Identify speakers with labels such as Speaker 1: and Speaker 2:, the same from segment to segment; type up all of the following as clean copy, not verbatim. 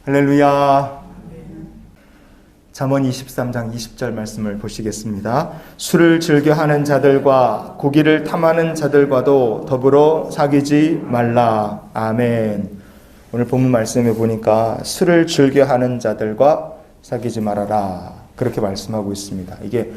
Speaker 1: 할렐루야. 잠언 23장 20절 말씀을 보시겠습니다. 술을 즐겨하는 자들과 고기를 탐하는 자들과도 더불어 사귀지 말라. 아멘. 오늘 본문 말씀에 보니까 술을 즐겨하는 자들과 사귀지 말아라, 그렇게 말씀하고 있습니다. 이게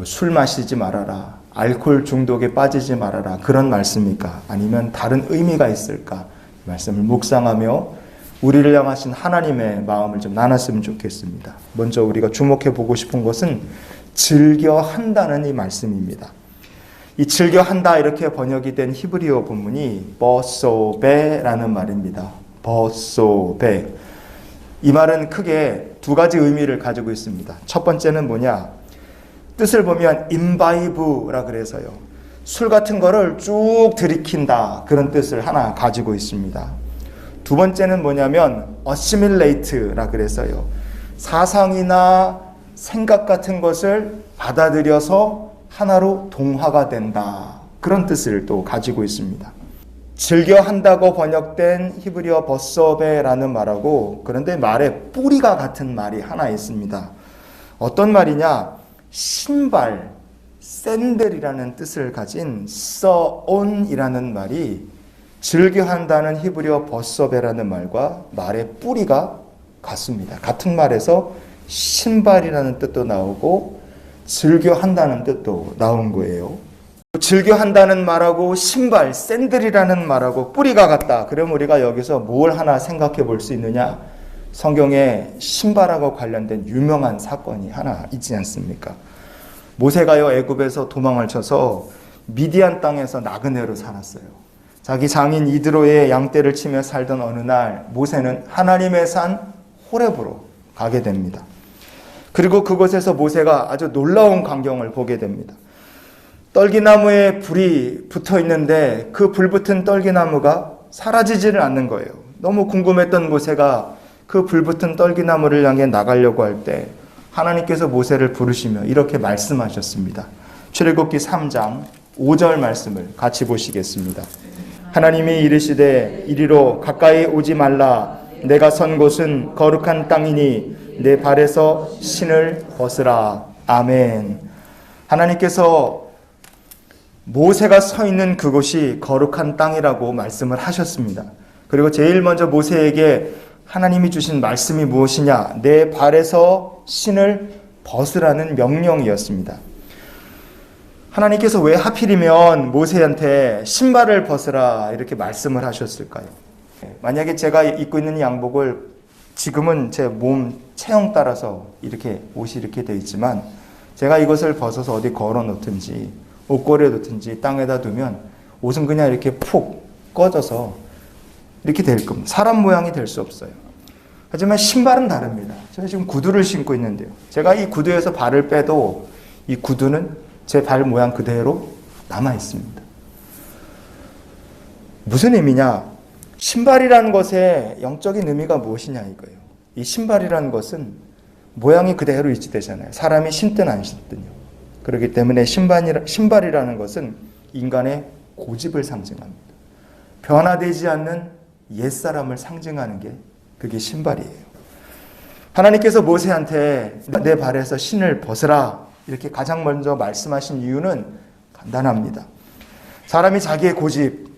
Speaker 1: 술 마시지 말아라, 알코올 중독에 빠지지 말아라, 그런 말씀입니까? 아니면 다른 의미가 있을까? 말씀을 묵상하며 우리를 향하신 하나님의 마음을 좀 나눴으면 좋겠습니다. 먼저 우리가 주목해 보고 싶은 것은 즐겨한다는 이 말씀입니다. 이 즐겨한다 이렇게 번역이 된 히브리어 본문이 버소베라는 말입니다. 버소베. 이 말은 크게 두 가지 의미를 가지고 있습니다. 첫 번째는 뭐냐? 뜻을 보면 임바이브라 그래서요, 술 같은 거를 쭉 들이킨다, 그런 뜻을 하나 가지고 있습니다. 두 번째는 뭐냐면 assimilate라 그래서요, 사상이나 생각 같은 것을 받아들여서 하나로 동화가 된다, 그런 뜻을 또 가지고 있습니다. 즐겨한다고 번역된 히브리어 버서베라는 말하고, 그런데 말에 뿌리가 같은 말이 하나 있습니다. 어떤 말이냐? 신발, 샌들이라는 뜻을 가진 서온이라는 말이 즐겨한다는 히브리어 버서베라는 말과 말의 뿌리가 같습니다. 같은 말에서 신발이라는 뜻도 나오고 즐겨한다는 뜻도 나온 거예요. 즐겨한다는 말하고 신발, 샌들이라는 말하고 뿌리가 같다. 그럼 우리가 여기서 뭘 하나 생각해 볼 수 있느냐? 성경에 신발하고 관련된 유명한 사건이 하나 있지 않습니까? 모세가요, 애굽에서 도망을 쳐서 미디안 땅에서 나그네로 살았어요. 자기 장인 이드로의 양떼를 치며 살던 어느 날 모세는 하나님의 산 호렙으로 가게 됩니다. 그리고 그곳에서 모세가 아주 놀라운 광경을 보게 됩니다. 떨기나무에 불이 붙어 있는데 그 불붙은 떨기나무가 사라지지를 않는 거예요. 너무 궁금했던 모세가 그 불붙은 떨기나무를 향해 나가려고 할 때 하나님께서 모세를 부르시며 이렇게 말씀하셨습니다. 출애굽기 3장 5절 말씀을 같이 보시겠습니다. 하나님이 이르시되 이리로 가까이 오지 말라. 내가 선 곳은 거룩한 땅이니 내 발에서 신을 벗으라. 아멘. 하나님께서 모세가 서 있는 그곳이 거룩한 땅이라고 말씀을 하셨습니다. 그리고 제일 먼저 모세에게 하나님이 주신 말씀이 무엇이냐? 내 발에서 신을 벗으라는 명령이었습니다. 하나님께서 왜 하필이면 모세한테 신발을 벗으라 이렇게 말씀을 하셨을까요? 만약에 제가 입고 있는 양복을, 지금은 제 몸 체형 따라서 이렇게 옷이 이렇게 되어 있지만, 제가 이것을 벗어서 어디 걸어 놓든지 옷걸이에 놓든지 땅에다 두면 옷은 그냥 이렇게 푹 꺼져서 이렇게 될 겁니다. 사람 모양이 될 수 없어요. 하지만 신발은 다릅니다. 제가 지금 구두를 신고 있는데요, 제가 이 구두에서 발을 빼도 이 구두는 제 발 모양 그대로 남아 있습니다. 무슨 의미냐? 신발이라는 것의 영적인 의미가 무엇이냐 이거예요. 이 신발이라는 것은 모양이 그대로 유지되잖아요. 사람이 신든 안 신든요. 그렇기 때문에 신발이라는 것은 인간의 고집을 상징합니다. 변화되지 않는 옛사람을 상징하는 게 그게 신발이에요. 하나님께서 모세한테 내 발에서 신을 벗으라 이렇게 가장 먼저 말씀하신 이유는 간단합니다. 사람이 자기의 고집,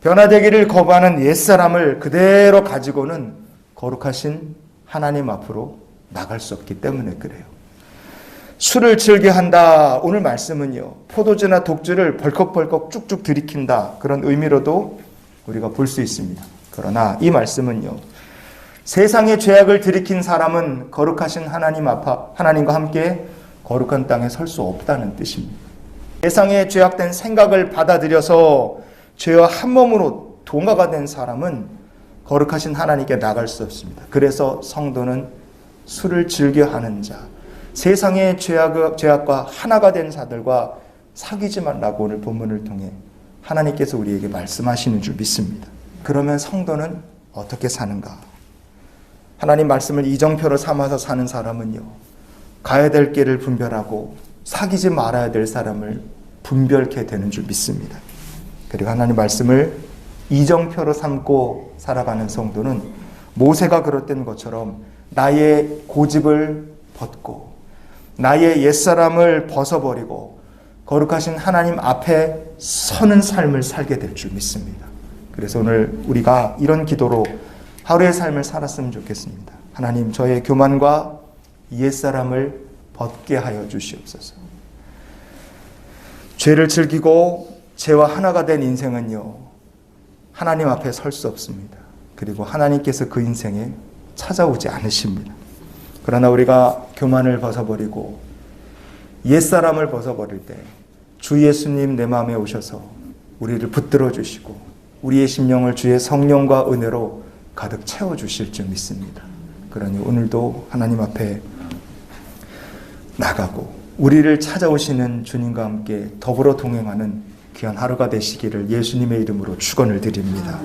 Speaker 1: 변화되기를 거부하는 옛사람을 그대로 가지고는 거룩하신 하나님 앞으로 나갈 수 없기 때문에 그래요. 술을 즐겨한다, 오늘 말씀은요, 포도주나 독주를 벌컥벌컥 쭉쭉 들이킨다, 그런 의미로도 우리가 볼 수 있습니다. 그러나 이 말씀은요, 세상의 죄악을 들이킨 사람은 거룩하신 하나님과 함께 거룩한 땅에 설 수 없다는 뜻입니다. 세상의 죄악된 생각을 받아들여서 죄와 한 몸으로 동화가 된 사람은 거룩하신 하나님께 나갈 수 없습니다. 그래서 성도는 술을 즐겨하는 자, 세상의 죄악과 하나가 된 자들과 사귀지 말라고 오늘 본문을 통해 하나님께서 우리에게 말씀하시는 줄 믿습니다. 그러면 성도는 어떻게 사는가? 하나님 말씀을 이정표로 삼아서 사는 사람은요, 가야 될 길을 분별하고 사귀지 말아야 될 사람을 분별케 되는 줄 믿습니다. 그리고 하나님 말씀을 이정표로 삼고 살아가는 성도는 모세가 그랬던 것처럼 나의 고집을 벗고 나의 옛사람을 벗어버리고 거룩하신 하나님 앞에 서는 삶을 살게 될 줄 믿습니다. 그래서 오늘 우리가 이런 기도로 하루의 삶을 살았으면 좋겠습니다. 하나님, 저의 교만과 옛사람을 벗게 하여 주시옵소서. 죄를 즐기고 죄와 하나가 된 인생은요, 하나님 앞에 설 수 없습니다. 그리고 하나님께서 그 인생에 찾아오지 않으십니다. 그러나 우리가 교만을 벗어버리고 옛사람을 벗어버릴 때 주 예수님 내 마음에 오셔서 우리를 붙들어 주시고 우리의 심령을 주의 성령과 은혜로 가득 채워주실 줄 믿습니다. 그러니 오늘도 하나님 앞에 나가고 우리를 찾아오시는 주님과 함께 더불어 동행하는 귀한 하루가 되시기를 예수님의 이름으로 축원을 드립니다.